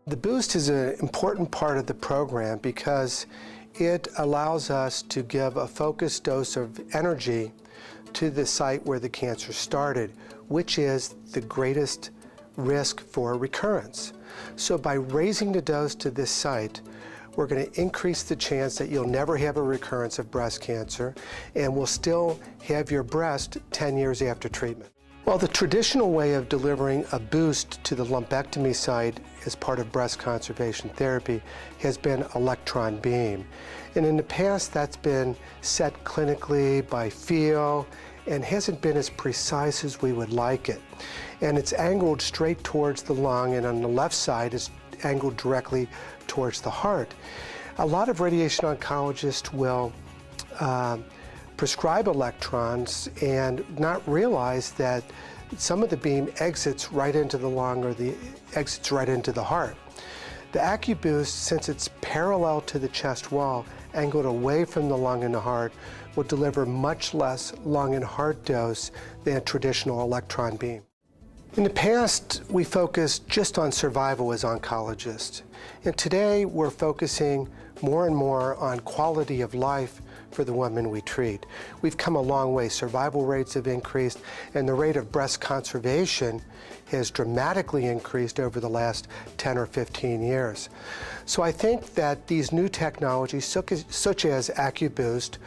The boost is an important part of the program because it allows us to give a focused dose of energy to the site where the cancer started, which is the greatest risk for recurrence. So by raising the dose to this site, we're going to increase the chance that you'll never have a recurrence of breast cancer and will still have your breast 10 years after treatment. Well, the traditional way of delivering a boost to the lumpectomy site as part of breast conservation therapy has been electron beam. And in the past, that's been set clinically by feel and hasn't been as precise as we would like it. And it's angled straight towards the lung, and on the left side is angled directly towards the heart. A lot of radiation oncologists will prescribe electrons and not realize that some of the beam exits right into the lung or exits right into the heart. The AccuBoost, since it's parallel to the chest wall, angled away from the lung and the heart, will deliver much less lung and heart dose than a traditional electron beam. In the past, we focused just on survival as oncologists. And today, we're focusing more and more on quality of life for the women we treat. We've come a long way. Survival rates have increased, and the rate of breast conservation has dramatically increased over the last 10 or 15 years. So I think that these new technologies, such as AccuBoost,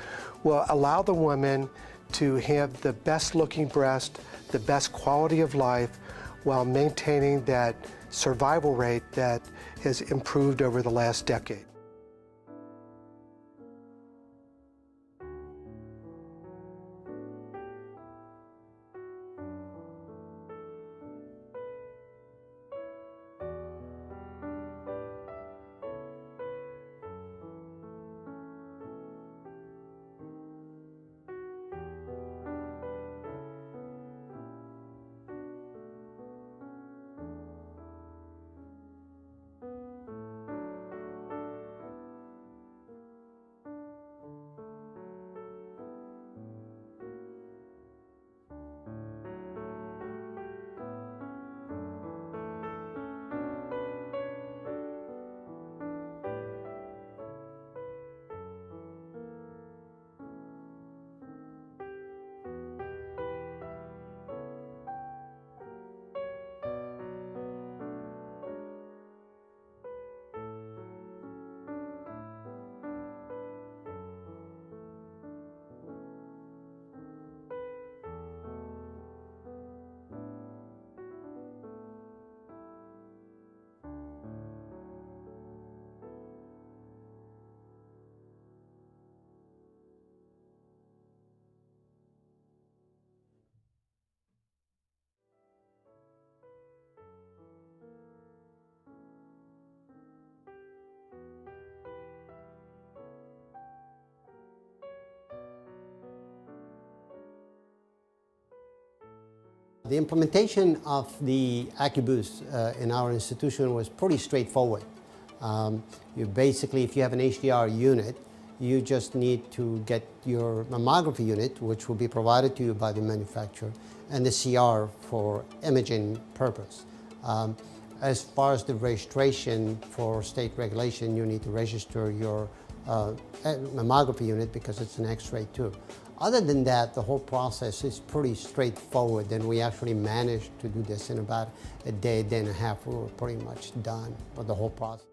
will allow the women to have the best looking breast, the best quality of life, while maintaining that survival rate that has improved over the last decade. The implementation of the AccuBoost in our institution was pretty straightforward. If you have an HDR unit, you just need to get your mammography unit, which will be provided to you by the manufacturer, and the CR for imaging purpose. As far as the registration for state regulation, you need to register your mammography unit because it's an X-ray too. Other than that, the whole process is pretty straightforward, and we actually managed to do this in about a day and a half. We were pretty much done with the whole process.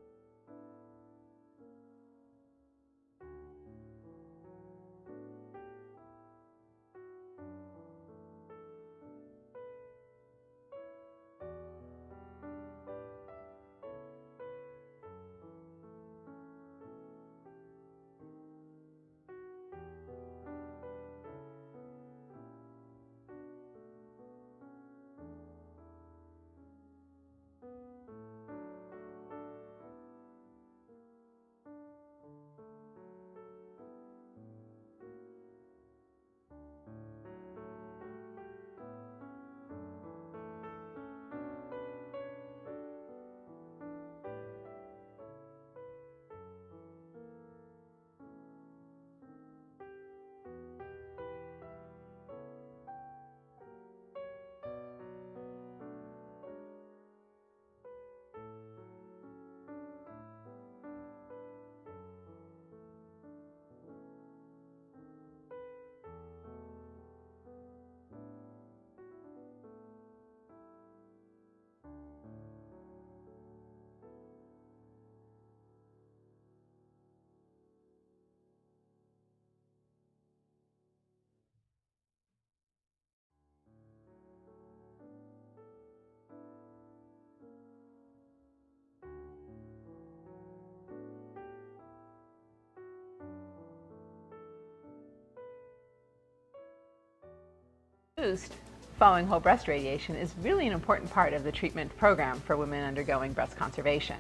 Boost following whole breast radiation is really an important part of the treatment program for women undergoing breast conservation.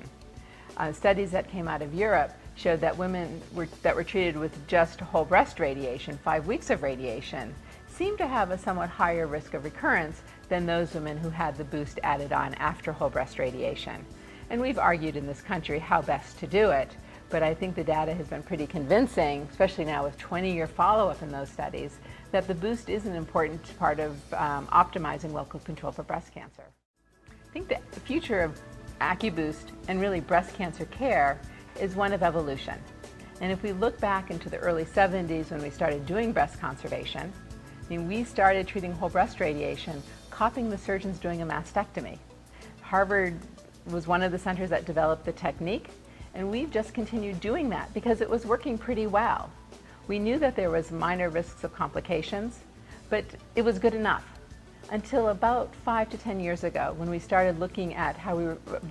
Studies that came out of Europe showed that women that were treated with just whole breast radiation, 5 weeks of radiation, seemed to have a somewhat higher risk of recurrence than those women who had the boost added on after whole breast radiation. And we've argued in this country how best to do it, but I think the data has been pretty convincing, especially now with 20-year follow-up in those studies, that the boost is an important part of optimizing local control for breast cancer. I think the future of AccuBoost and really breast cancer care is one of evolution. And if we look back into the early 70s when we started doing breast conservation, we started treating whole breast radiation, copying the surgeons doing a mastectomy. Harvard was one of the centers that developed the technique, and we've just continued doing that because it was working pretty well. We knew that there was minor risks of complications, but it was good enough. Until about 5 to 10 years ago, when we started looking at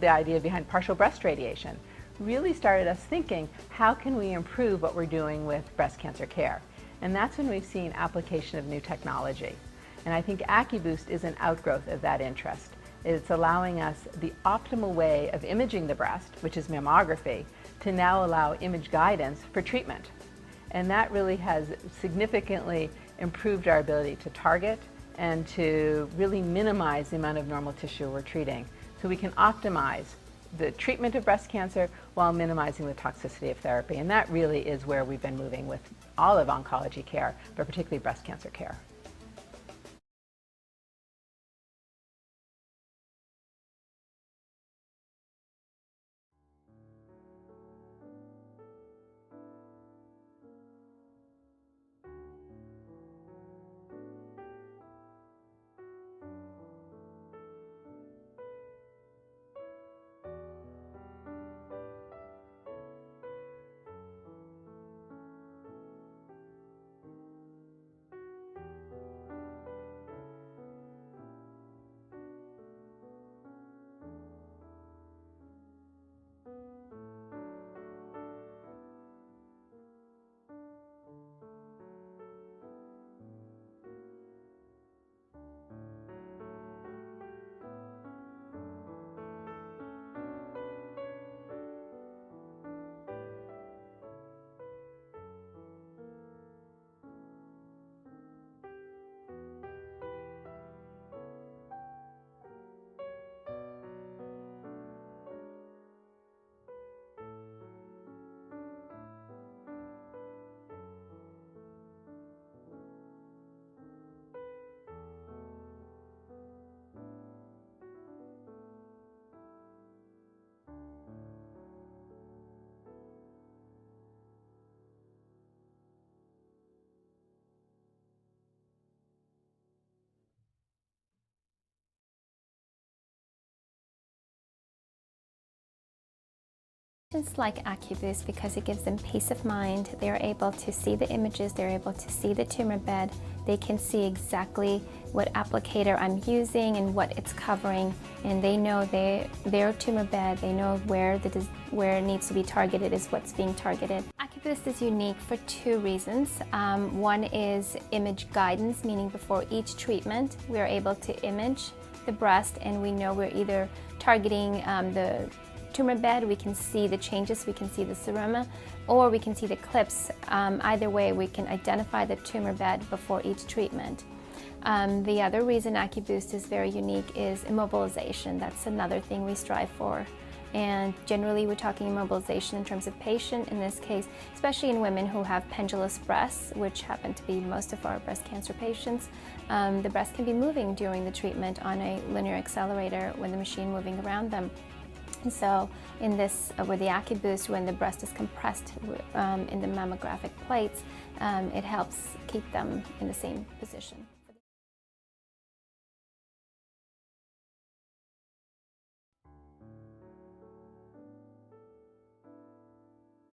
the idea behind partial breast radiation, really started us thinking, how can we improve what we're doing with breast cancer care? And that's when we've seen application of new technology. And I think AccuBoost is an outgrowth of that interest. It's allowing us the optimal way of imaging the breast, which is mammography, to now allow image guidance for treatment. And that really has significantly improved our ability to target and to really minimize the amount of normal tissue we're treating. So we can optimize the treatment of breast cancer while minimizing the toxicity of therapy. And that really is where we've been moving with all of oncology care, but particularly breast cancer care. Patients like AccuBoost because it gives them peace of mind. They're able to see the images, they're able to see the tumor bed, they can see exactly what applicator I'm using and what it's covering, and they know their tumor bed, they know where it needs to be targeted is what's being targeted. AccuBoost is unique for 2 reasons. One is image guidance, meaning before each treatment we're able to image the breast and we know we're either targeting the tumor bed, we can see the changes, we can see the seroma, or we can see the clips. Either way, we can identify the tumor bed before each treatment. The other reason AccuBoost is very unique is immobilization. That's another thing we strive for. And generally we're talking immobilization in terms of patient, in this case, especially in women who have pendulous breasts, which happen to be most of our breast cancer patients. The breast can be moving during the treatment on a linear accelerator with the machine moving around them. And so in this, with the AccuBoost, when the breast is compressed in the mammographic plates, it helps keep them in the same position.